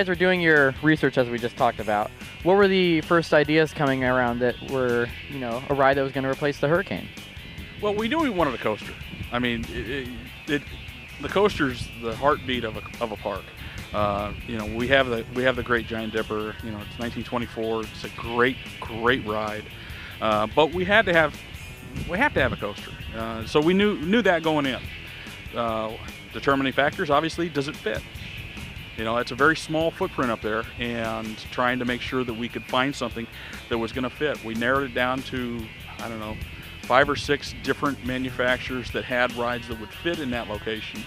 guys were doing your research, as we just talked about, what were the first ideas coming around that were, you know, a ride that was going to replace the Hurricane? Well, we knew we wanted a coaster. I mean, the coaster's the heartbeat of a park. You know, we have the Great Giant Dipper. You know, it's 1924. It's a great ride. But we have to have a coaster. So we knew that going in. Determining factors, obviously, does it fit? You know, it's a very small footprint up there, and trying to make sure that we could find something that was going to fit. We narrowed it down to, I don't know, 5 or 6 different manufacturers that had rides that would fit in that location.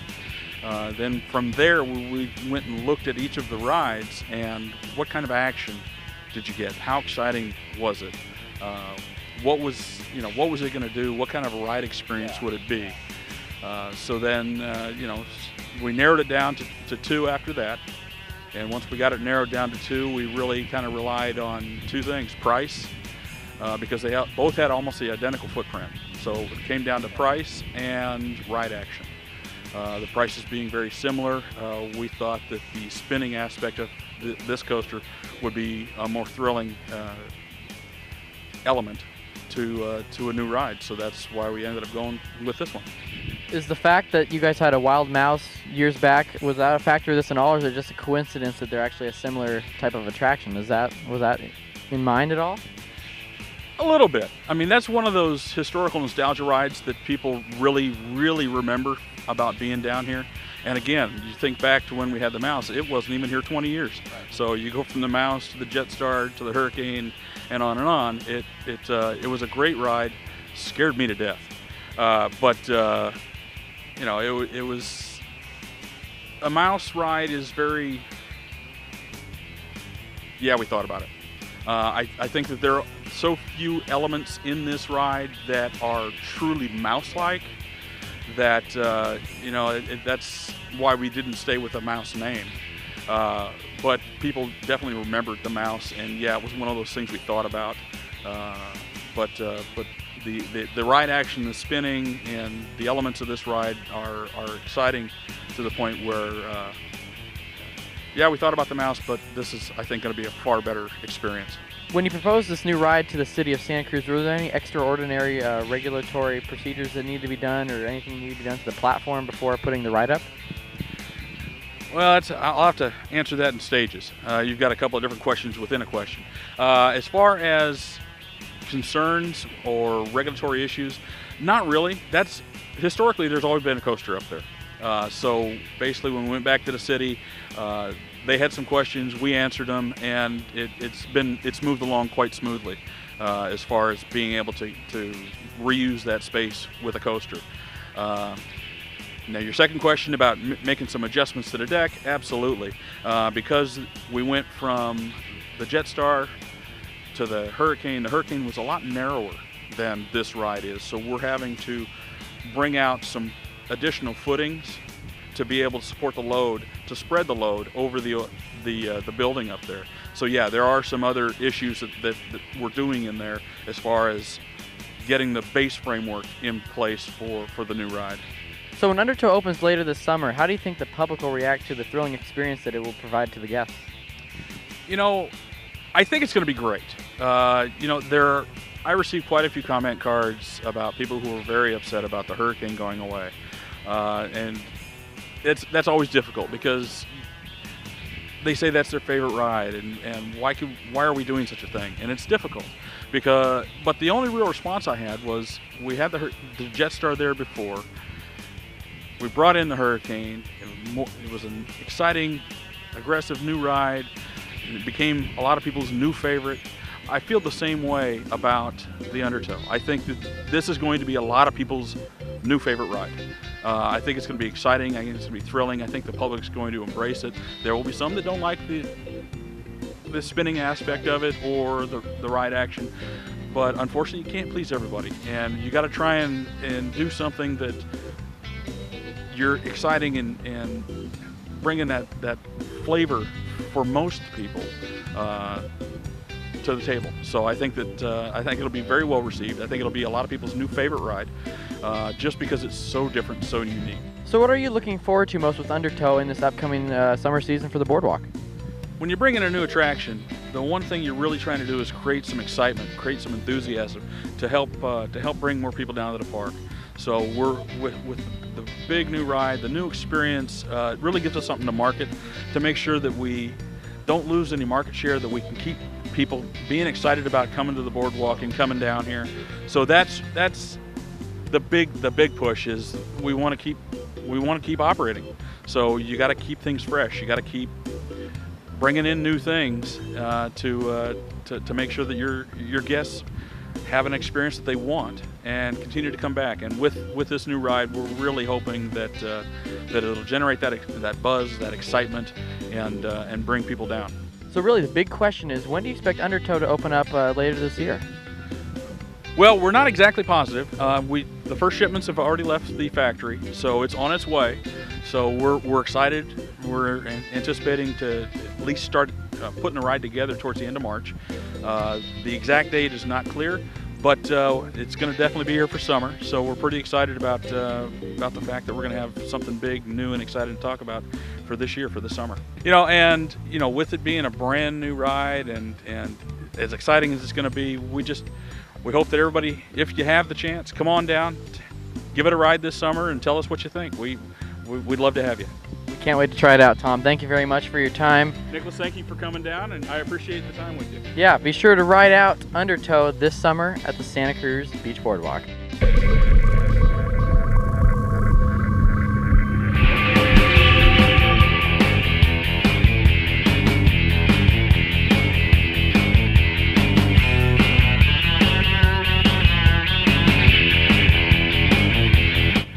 Then from there, we went and looked at each of the rides and what kind of action did you get? How exciting was it? What was it going to do? What kind of a ride experience would it be? So then, you know, we narrowed it down to 2 after that. And once we got it narrowed down to 2, we really kind of relied on 2 things: price, because they both had almost the identical footprint. So it came down to price and ride action. The prices being very similar, we thought that the spinning aspect of this coaster would be a more thrilling element to a new ride. So that's why we ended up going with this one. Is the fact that you guys had a Wild Mouse years back, was that a factor of this at all, or is it just a coincidence that they're actually a similar type of attraction? Was that in mind at all? A little bit. I mean, that's one of those historical nostalgia rides that people really remember about being down here. And again, you think back to when we had the Mouse, it wasn't even here 20 years. Right. So you go from the Mouse to the Jetstar to the Hurricane and on and on. It was a great ride. Scared me to death. But you know, it was a Mouse ride is very, yeah, we thought about it. I think that there are so few elements in this ride that are truly mouse-like that, you know, that's why we didn't stay with the Mouse name. But people definitely remembered the Mouse, and yeah, it was one of those things we thought about. But the ride action, the spinning, and the elements of this ride are exciting to the point where, yeah, we thought about the Mouse, but this is, I think, going to be a far better experience. When you proposed this new ride to the city of Santa Cruz, were there any extraordinary regulatory procedures that need to be done, or anything need to be done to the platform before putting the ride up? Well, I'll have to answer that in stages. You've got a couple of different questions within a question. As far as concerns or regulatory issues, not really. That's historically, there's always been a coaster up there. So basically, when we went back to the city, they had some questions, we answered them, and it's moved along quite smoothly as far as being able to reuse that space with a coaster. Now, your second question about making some adjustments to the deck, absolutely. Because we went from the Jetstar to the Hurricane was a lot narrower than this ride is, so we're having to bring out some additional footings to be able to support the load, to spread the load over the building up there. So yeah, there are some other issues that we're doing in there as far as getting the base framework in place for the new ride. So when Undertow opens later this summer, how do you think the public will react to the thrilling experience that it will provide to the guests? You know, I think it's going to be great. You know, I received quite a few comment cards about people who were very upset about the Hurricane going away, and that's always difficult because they say that's their favorite ride, and why are we doing such a thing? And it's difficult but the only real response I had was we had the Jetstar there before. We brought in the Hurricane. It was an exciting, aggressive new ride. It became a lot of people's new favorite. I feel the same way about the Undertow. I think that this is going to be a lot of people's new favorite ride. I think it's going to be exciting. I think it's going to be thrilling. I think the public's going to embrace it. There will be some that don't like the spinning aspect of it or the ride action, but unfortunately you can't please everybody, and you got to try and do something that you're exciting and bringing that flavor for most people to the table. So I think that I think it'll be very well received. I think it'll be a lot of people's new favorite ride, just because it's so different, so unique. So what are you looking forward to most with Undertow in this upcoming summer season for the Boardwalk? when you bring in a new attraction, the one thing you're really trying to do is create some excitement, create some enthusiasm to help bring more people down to the park. So we're with the big new ride, the new experience, it really gives us something to market to make sure that we don't lose any market share, that we can keep people being excited about coming to the boardwalk and coming down here. So that's the big push is we want to keep operating. So you got to keep things fresh. You got to keep bringing in new things to make sure that your guests have an experience that they want and continue to come back. And with this new ride, we're really hoping that it'll generate that buzz, that excitement, and bring people down. So really the big question is, when do you expect Undertow to open up later this year? Well, we're not exactly positive. The first shipments have already left the factory, so it's on its way. So we're excited. We're anticipating to at least start putting the ride together towards the end of March. The exact date is not clear, but it's going to definitely be here for summer. So we're pretty excited about the fact that we're going to have something big, new, and exciting to talk about for this year, for the summer. With it being a brand new ride and as exciting as it's going to be, we hope that everybody, if you have the chance, come on down, give it a ride this summer, and tell us what you think. We'd love to have you. We can't wait to try it out, Tom. Thank you very much for your time. Nicholas, thank you for coming down, and I appreciate the time with you. Yeah, be sure to ride out Undertow this summer at the Santa Cruz Beach Boardwalk.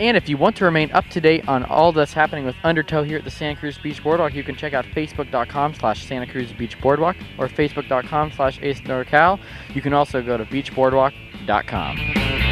And if you want to remain up to date on all that's happening with Undertow here at the Santa Cruz Beach Boardwalk, you can check out facebook.com/Santa Cruz Beach Boardwalk or facebook.com/AceNorCal. You can also go to beachboardwalk.com.